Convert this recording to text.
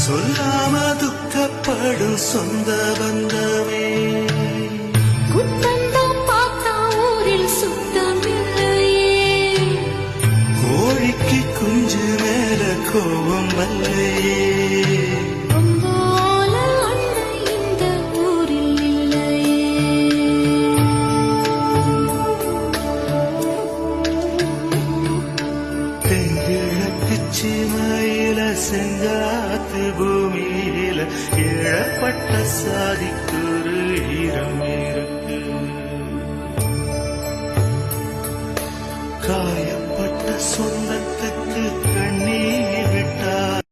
சொல்லாம துக்கப்படும் சொந்த பந்தமே குத்தந்தான் பார்த்தா ஊரில் சுத்தம் இல்லையே கோழிக்கு குஞ்சு மேல கோபம் வல்லையே பொங்கோல அண்ணன் இந்த ஊரில் இல்லையே தெங்கிழக்கு சிமையில செங்காத்து பூமியில இழப்பட்ட சாதிக்கு ஒரு ஈரமே